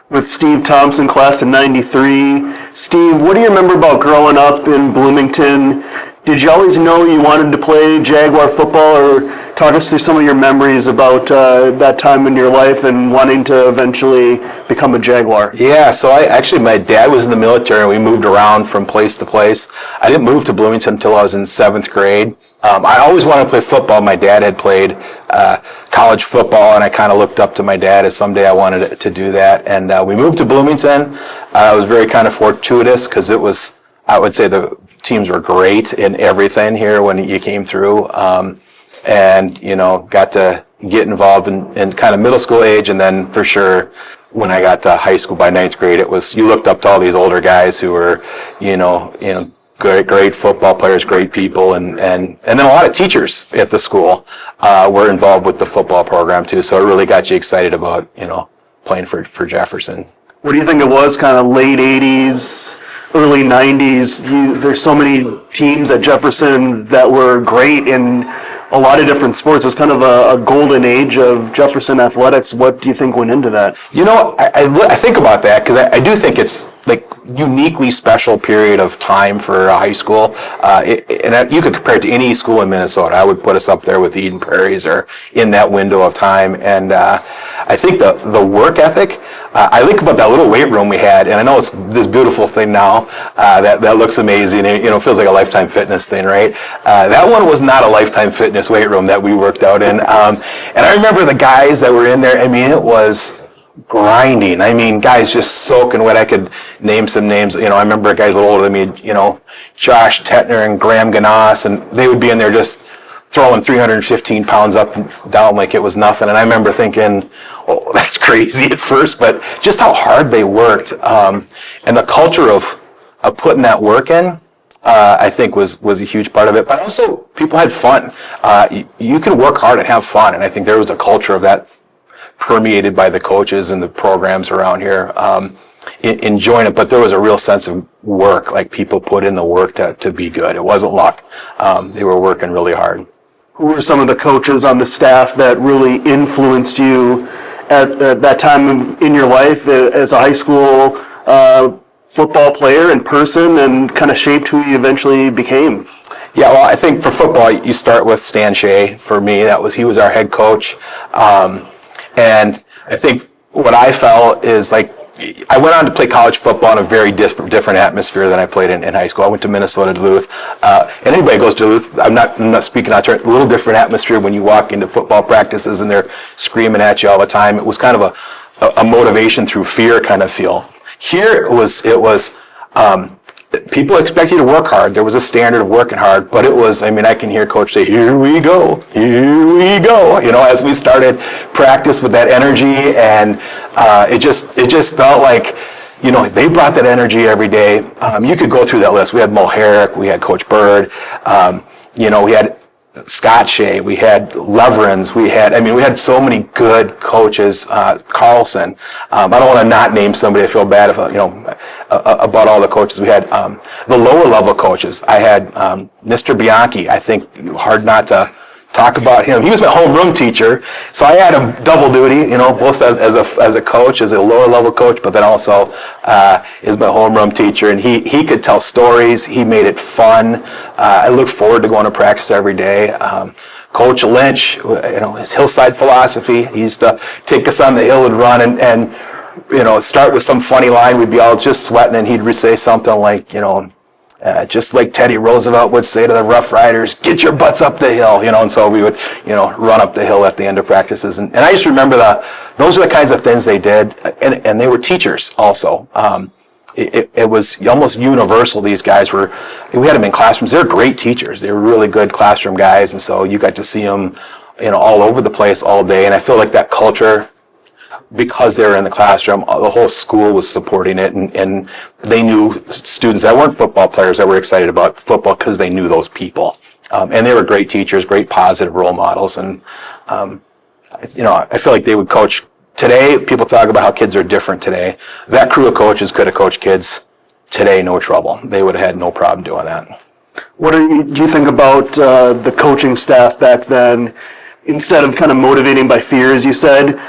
with Steve Thompson, class of '93. Steve, what do you remember about growing up in Bloomington? Did you always know you wanted to play Jaguar football, or talk us through some of your memories about that time in your life and wanting to eventually become a Jaguar? Yeah, so my dad was in the military and we moved around from place to place. I didn't move to Bloomington until I was in 7th grade. I always wanted to play football. My dad had played college football, and I kind of looked up to my dad as someday I wanted to do that. And we moved to Bloomington. It was very kind of fortuitous because it was, I would say the teams were great in everything here when you came through. And, got to get involved in kind of middle school age. And then for sure, when I got to high school by 9th grade, it was, you looked up to all these older guys who were, great football players, great people, and then a lot of teachers at the school were involved with the football program too. So it really got you excited about, playing for Jefferson. What do you think it was, kind of late 80s, early 90s? There's so many teams at Jefferson that were great in a lot of different sports. It was kind of a golden age of Jefferson athletics. What do you think went into that? I think about that because I do think it's like uniquely special period of time for high school. And you could compare it to any school in Minnesota. I would put us up there with the Eden Prairies or in that window of time. And I think the work ethic, I think about that little weight room we had, and I know it's this beautiful thing now that looks amazing. It feels like a Lifetime Fitness thing, right? That one was not a Lifetime Fitness weight room that we worked out in. And I remember the guys that were in there. I mean, it was grinding. I mean, guys just soaking wet. I could name some names. I remember guys a little older than me, Josh Tetner and Graham Ganas, and they would be in there just throwing 315 pounds up and down like it was nothing. And I remember thinking, oh, that's crazy at first, but just how hard they worked. And the culture of putting that work in, I think was a huge part of it. But also, people had fun. You can work hard and have fun, and I think there was a culture of that permeated by the coaches and the programs around here, enjoying it. But there was a real sense of work, like people put in the work to be good. It wasn't luck. They were working really hard. Who were some of the coaches on the staff that really influenced you at that time in your life as a high school football player and person, and kind of shaped who you eventually became? Yeah, well, I think for football, you start with Stan Shea. For me, he was our head coach. And I think what I felt is like, I went on to play college football in a very different atmosphere than I played in high school. I went to Minnesota, Duluth. And anybody goes to Duluth, I'm not speaking out there, a little different atmosphere when you walk into football practices and they're screaming at you all the time. It was kind of a motivation through fear kind of feel. Here it was people expect you to work hard. There was a standard of working hard, but it was, I can hear Coach say, here we go, as we started practice with that energy, and it just felt like, they brought that energy every day. You could go through that list. We had Mo Herrick, we had Coach Bird, we had Scott Shea, we had Leverins, we had so many good coaches, Carlson. I don't want to not name somebody. I feel bad about all the coaches. We had the lower level coaches. I had Mr. Bianchi. I think hard not to talk about him. He was my homeroom teacher, so I had him double duty, both as a coach, as a lower level coach, but then also is my homeroom teacher. And he could tell stories. He made it fun. I look forward to going to practice every day. Coach Lynch, his hillside philosophy. He used to take us on the hill and run and start with some funny line. We'd be all just sweating, and he'd say something like, just like Teddy Roosevelt would say to the Rough Riders, get your butts up the hill, and so we would, run up the hill at the end of practices. And I just remember those are the kinds of things they did, and they were teachers also. It was almost universal. These guys we had them in classrooms. They were great teachers. They were really good classroom guys, and so you got to see them, all over the place all day. And I feel like that culture, because they were in the classroom, the whole school was supporting it, and they knew students that weren't football players that were excited about football because they knew those people. And they were great teachers, great positive role models. And, I feel like they would coach. Today, people talk about how kids are different today. That crew of coaches could have coached kids today, no trouble. They would have had no problem doing that. What do you think about the coaching staff back then? instead of kind of motivating by fear, as you said,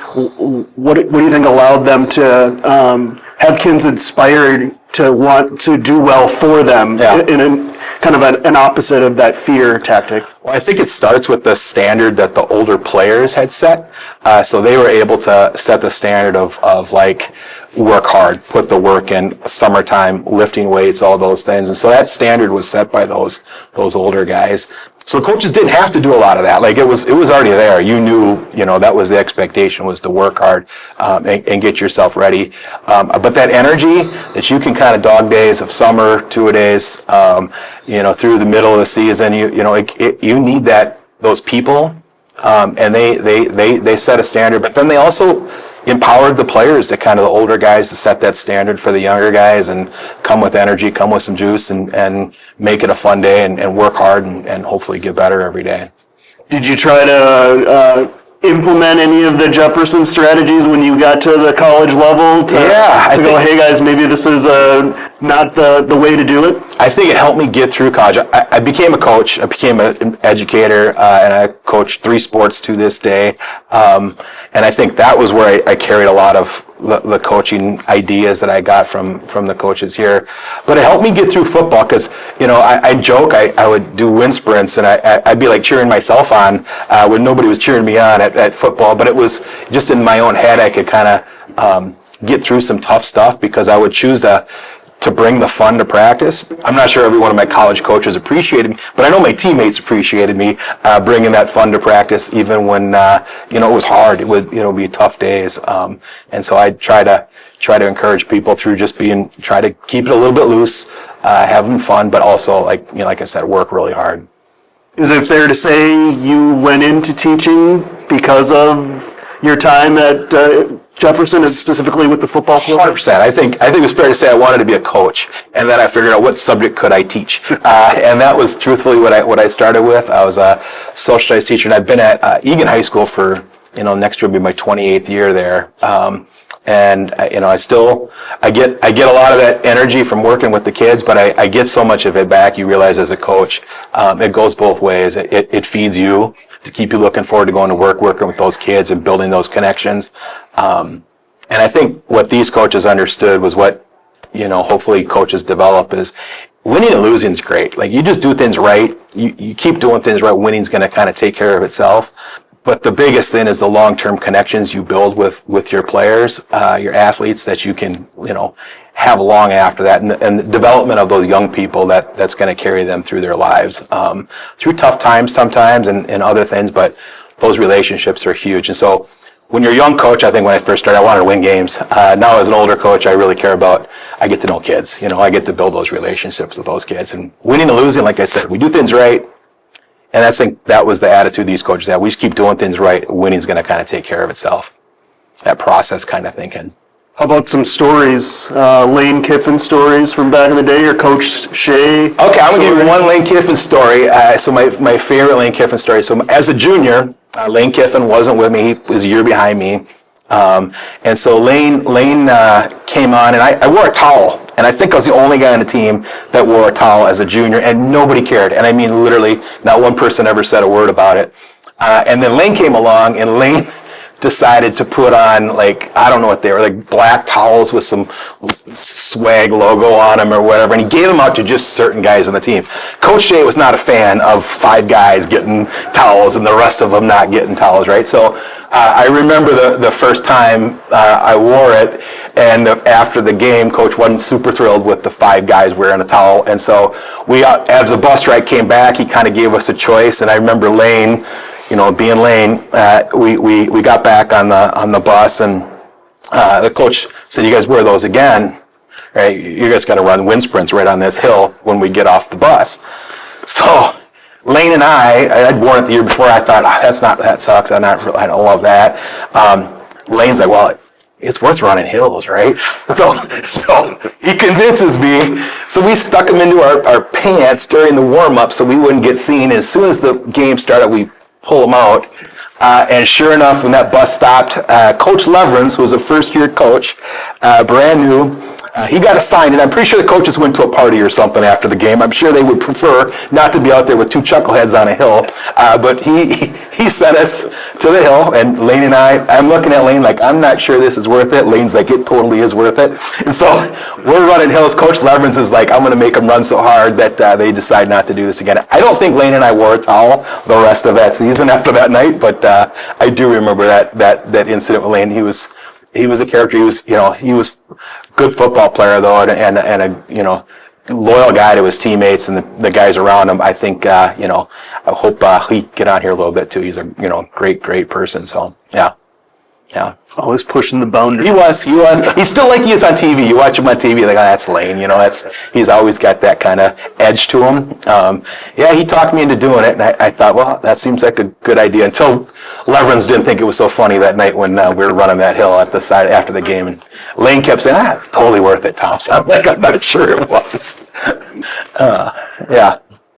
what do you think allowed them to have kids inspired to want to do well for them in a kind of an opposite of that fear tactic? Well, I think it starts with the standard that the older players had set. So they were able to set the standard of like, work hard, put the work in, summertime, lifting weights, all those things. And so that standard was set by those older guys. So the coaches didn't have to do a lot of that. Like it was already there. You knew, that was the expectation, was to work hard and get yourself ready. But that energy that you can kind of dog days of summer, 2 days, through the middle of the season, you need those people, and they set a standard. But then they also empowered the players, the older guys, to set that standard for the younger guys and come with energy, come with some juice, and make it a fun day and work hard and hopefully get better every day. Did you try to implement any of the Jefferson strategies when you got to the college level to go, hey guys, maybe this is not the way to do it? I think it helped me get through college. I became a coach. I became an educator, and I coached 3 sports to this day. And I think that was where I carried a lot of the coaching ideas that I got from the coaches here. But it helped me get through football because, I joke, I would do wind sprints and I'd be like cheering myself on when nobody was cheering me on at football. But it was just in my own head, I could kind of get through some tough stuff because I would choose to bring the fun to practice. I'm not sure every one of my college coaches appreciated me, but I know my teammates appreciated me bringing that fun to practice, even when it was hard. It would be tough days, and so I try to encourage people through just try to keep it a little bit loose, having fun, but also like I said, work really hard. Is it fair to say you went into teaching because of your time at Jefferson, and specifically with the football program? 100%. I think it was fair to say I wanted to be a coach, and then I figured out what subject could I teach, and that was truthfully what I started with. I was a social studies teacher, and I've been at Egan High School for next year will be my 28th year there. And I get a lot of that energy from working with the kids, but I get so much of it back. You realize as a coach, it goes both ways. It feeds you to keep you looking forward to going to work, working with those kids and building those connections. And I think what these coaches understood was what, hopefully coaches develop is winning and losing is great. Like you just do things right. You keep doing things right. Winning's going to kind of take care of itself. But the biggest thing is the long-term connections you build with your players, your athletes, that you can, have long after that, and the development of those young people that's going to carry them through their lives, through tough times sometimes and other things, but those relationships are huge. And so when you're a young coach, I think when I first started, I wanted to win games. Now as an older coach, I really care about, I get to know kids, I get to build those relationships with those kids. And winning and losing, like I said, we do things right. And I think that was the attitude these coaches had. We just keep doing things right. Winning's going to kind of take care of itself. That process kind of thinking. How about some stories? Lane Kiffin stories from back in the day, or Coach Shea? Okay, I'm going to give you one Lane Kiffin story. So my favorite Lane Kiffin story. So as a junior, Lane Kiffin wasn't with me. He was a year behind me. And so Lane came on, and I wore a towel. And I think I was the only guy on the team that wore a towel as a junior, and nobody cared. And I mean, literally, not one person ever said a word about it. And then Lane came along, and Lane decided to put on, I don't know what they were, black towels with some swag logo on them or whatever. And he gave them out to just certain guys on the team. Coach Shea was not a fan of 5 guys getting towels and the rest of them not getting towels, right? So I remember the first time I wore it, and after the game, Coach wasn't super thrilled with the 5 guys wearing a towel. And so as the bus ride came back, he kind of gave us a choice. And I remember Lane, being Lane, we got back on the bus, and the coach said, "You guys wear those again, right? You guys got to run wind sprints right on this hill when we get off the bus." So Lane and I'd worn it the year before. I thought, that sucks. I don't love that. Lane's like, well, it's worth running hills, right? So he convinces me. So we stuck them into our pants during the warm-up so we wouldn't get seen. As soon as the game started, we pull them out. And sure enough, when that bus stopped, Coach Leverance, who was a first-year coach, brand new, He got assigned, and I'm pretty sure the coaches went to a party or something after the game. I'm sure they would prefer not to be out there with two chuckleheads on a hill. But he sent us to the hill, and Lane and I'm looking at Lane like, I'm not sure this is worth it. Lane's like, it totally is worth it. And so we're running hills. Coach Leverins is like, I'm going to make them run so hard that they decide not to do this again. I don't think Lane and I wore a towel the rest of that season after that night, but I do remember that incident with Lane. He was a character. He was good football player though, and a loyal guy to his teammates and the guys around him. I think I hope he get on here a little bit too. He's a great person. So yeah. Always pushing the boundary. He was. He's still like he is on TV. You watch him on TV, like, oh, that's Lane. He's always got that kind of edge to him. He talked me into doing it, and I thought, well, that seems like a good idea. Until Leverins didn't think it was so funny that night when we were running that hill at the side after the game, and Lane kept saying, totally worth it, Thompson. I'm like, I'm not sure it was. Yeah.